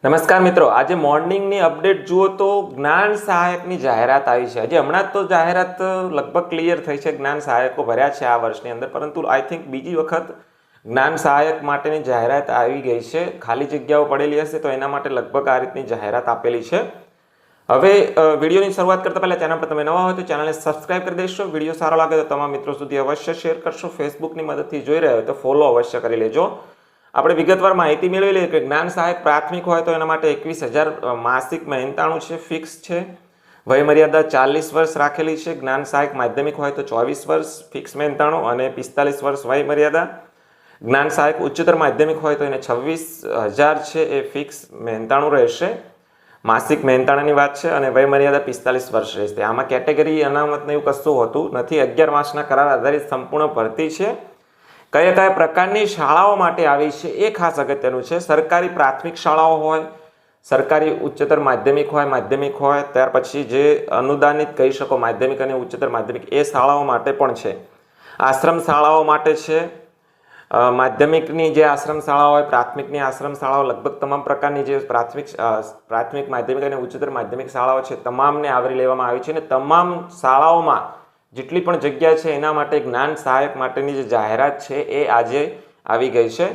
નમસ્કાર મિત્રો, આજે મોર્નિંગની અપડેટ જુઓ તો જ્ઞાન સહાયકની જાહેરાત આવી છે. હજી હમણાં જ તો જાહેરાત લગભગ ક્લિયર થઈ છે. જ્ઞાન સહાયકો ભર્યા છે આ વર્ષની અંદર, પરંતુ આઈ થિંક બીજી વખત જ્ઞાન સહાયક માટેની જાહેરાત આવી ગઈ છે. ખાલી જગ્યાઓ પડેલી હશે તો એના માટે લગભગ આ રીતની જાહેરાત આપેલી છે. હવે વિડીયોની શરૂઆત કરતા પહેલા ચેનલ પર તમે નવા હોય તો ચેનલને સબસ્ક્રાઇબ કરી દેશો. વિડીયો સારો લાગે તો તમામ મિત્રો સુધી અવશ્ય શેર કરશો. ફેસબુકની મદદથી જોઈ રહ્યા હોય તો ફોલો અવશ્ય કરી લેજો. આપણે વિગતવાર માહિતી મેળવી લઈએ કે જ્ઞાન સહાયક પ્રાથમિક હોય તો એના માટે 21,000 માસિક મહેનતાણું છે, ફિક્સ છે. વય મર્યાદા 40 વર્ષ રાખેલી છે. જ્ઞાન સહાયક માધ્યમિક હોય તો 24 વર્ષ ફિક્સ મહેનતાણું અને 45 વર્ષ વય મર્યાદા. જ્ઞાન સહાયક ઉચ્ચતર માધ્યમિક હોય તો એને 26,000 છે એ ફિક્સ મહેનતાણું રહેશે. માસિક મહેનતાણાની વાત છે અને વય મર્યાદા 45 વર્ષ રહેશે. આમાં કેટેગરી અનામત એવું કશું હોતું નથી. 11 માસના કરાર આધારિત સંપૂર્ણ ભરતી છે. કયા કયા પ્રકારની શાળાઓ માટે આવી છે એ ખાસ અગત્યનું છે. સરકારી પ્રાથમિક શાળાઓ હોય, સરકારી ઉચ્ચતર માધ્યમિક હોય, ત્યાર પછી જે અનુદાનિત કહી શકો માધ્યમિક અને ઉચ્ચતર માધ્યમિક એ શાળાઓ માટે પણ છે. આશ્રમ શાળાઓ માટે છે. માધ્યમિકની જે આશ્રમ શાળાઓ હોય, પ્રાથમિકની આશ્રમ શાળાઓ, લગભગ તમામ પ્રકારની જે પ્રાથમિક માધ્યમિક અને ઉચ્ચતર માધ્યમિક શાળાઓ છે તમામને આવરી લેવામાં આવી છે. અને તમામ શાળાઓમાં જેટલી પણ જગ્યા છે એના માટે જ્ઞાન સહાયક માટેની જે જાહેરાત છે એ આજે આવી ગઈ છે.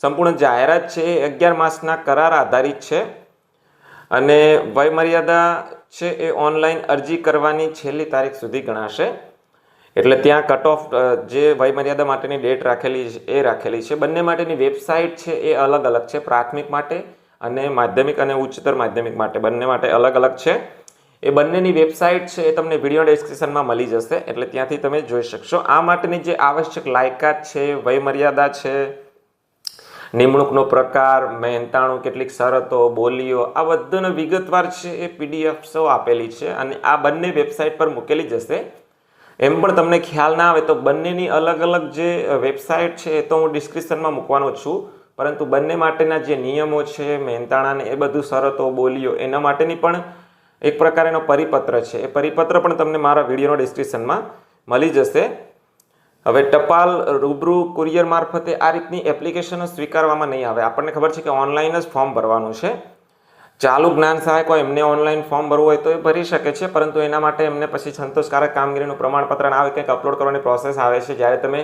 સંપૂર્ણ જાહેરાત છે એ 11 માસના કરાર આધારિત છે અને વય મર્યાદા છે એ ઓનલાઈન અરજી કરવાની છેલ્લી તારીખ સુધી ગણાશે. એટલે ત્યાં કટ ઓફ જે વય મર્યાદા માટેની ડેટ રાખેલી છે. બંને માટેની વેબસાઇટ છે એ અલગ અલગ છે. પ્રાથમિક માટે અને માધ્યમિક અને ઉચ્ચતર માધ્યમિક માટે બંને માટે અલગ અલગ છે. એ બંનેની વેબસાઇટ છે એ તમને વિડીયો ડિસ્ક્રિપ્શનમાં મળી જશે, એટલે ત્યાંથી તમે જોઈ શકશો. આ માટેની જે આવશ્યક લાયકાત છે, વય મર્યાદા છે, નિમણૂકનો પ્રકાર, મહેનતાણું, કેટલીક શરતો, બોલીઓ, આ બધાનો વિગતવાર છે એ પીડીએફ્સો આપેલી છે અને આ બંને વેબસાઇટ પર મૂકેલી જશે. એમ પણ તમને ખ્યાલ ના આવે તો બંનેની અલગ અલગ જે વેબસાઇટ છે એ તો હું ડિસ્ક્રિપ્શનમાં મૂકવાનો છું, પરંતુ બંને માટેના જે નિયમો છે, મહેનતાણાને એ બધું શરતો, બોલીઓ, એના માટેની પણ એક પ્રકારનો પરિપત્ર છે. એ પરિપત્ર પણ તમને મારા વિડીયોનો ડિસ્ક્રિપ્શનમાં મળી જશે. હવે ટપાલ, રૂબરૂ, કુરિયર મારફતે આ રીતની એપ્લિકેશનો સ્વીકારવામાં નહીં આવે. આપણને ખબર છે કે ઓનલાઈન જ ફોર્મ ભરવાનું છે. ચાલુ જ્ઞાન સહાયક હોય એમને ઓનલાઈન ફોર્મ ભરવું હોય તો એ ભરી શકે છે, પરંતુ એના માટે એમને પછી સંતોષકારક કામગીરીનું પ્રમાણપત્ર આવે, કંઈક અપલોડ કરવાની પ્રોસેસ આવે છે. જ્યારે તમે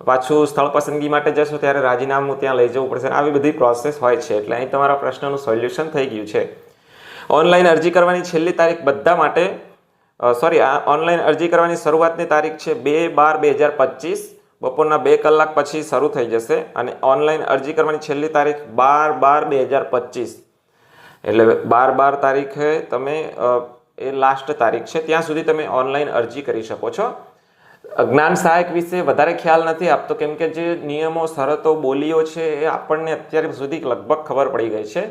પાછું સ્થળ પસંદગી માટે જશો ત્યારે રાજીનામું ત્યાં લઈ જવું પડશે. આવી બધી પ્રોસેસ હોય છે. એટલે અહીં તમારા પ્રશ્નનું સોલ્યુશન થઈ ગયું છે. ઓનલાઈન અરજી કરવાની છેલ્લી તારીખ બધા માટે ઓનલાઈન અરજી કરવાની શરૂઆતની તારીખ છે 2/12/2025 બપોરના 2 કલાક પછી શરૂ થઈ જશે અને ઓનલાઈન અરજી કરવાની છેલ્લી તારીખ 12/12/2025 એટલે 12/12 તારીખે તમે એ લાસ્ટ તારીખ છે, ત્યાં સુધી તમે ઓનલાઈન અરજી કરી શકો છો. જ્ઞાન સહાયક વિશે વધારે ખ્યાલ નથી આપતો, કેમ કે જે નિયમો, શરતો, બોલીઓ છે એ આપણને અત્યાર સુધી લગભગ ખબર પડી ગઈ છે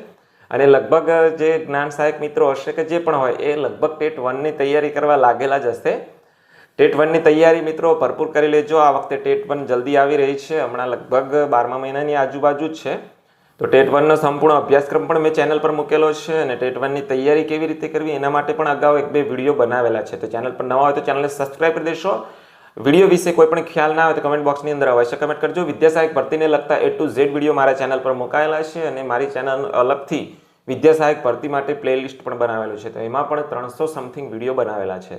અને લગભગ જે જ્ઞાન સહાયક મિત્રો હશે કે જે પણ હોય એ લગભગ ટેટ 1ની તૈયારી કરવા લાગેલા જ હશે. ટેટ 1ની તૈયારી મિત્રો ભરપૂર કરી લેજો. આ વખતે ટેટ 1 જલ્દી આવી રહી છે. હમણાં લગભગ 12મા મહિનાની આજુબાજુ જ છે. તો ટેટ 1નો સંપૂર્ણ અભ્યાસક્રમ પણ મેં ચેનલ પર મૂકેલો છે અને ટેટ 1ની તૈયારી કેવી રીતે કરવી એના માટે પણ અગાઉ 1-2 વિડીયો બનાવેલા છે. તો ચેનલ પર નવા હોય તો ચેનલને સબસ્ક્રાઇબ કરી દેશો. વિડીયો વિશે કોઈ પણ ખ્યાલ ના હોય તો કમેન્ટ બોક્સની અંદર અવશ્ય કમેન્ટ કરજો. વિદ્યા સહાયક ભરતીને લગતા A to Z વિડીયો મારા ચેનલ પર મુકાયેલા છે અને મારી ચેનલ અલગથી વિદ્યા સહાયક ભરતી માટે પ્લેલિસ્ટ પણ બનાવેલું છે. તો એમાં પણ 300 સમથિંગ વિડીયો બનાવેલા છે.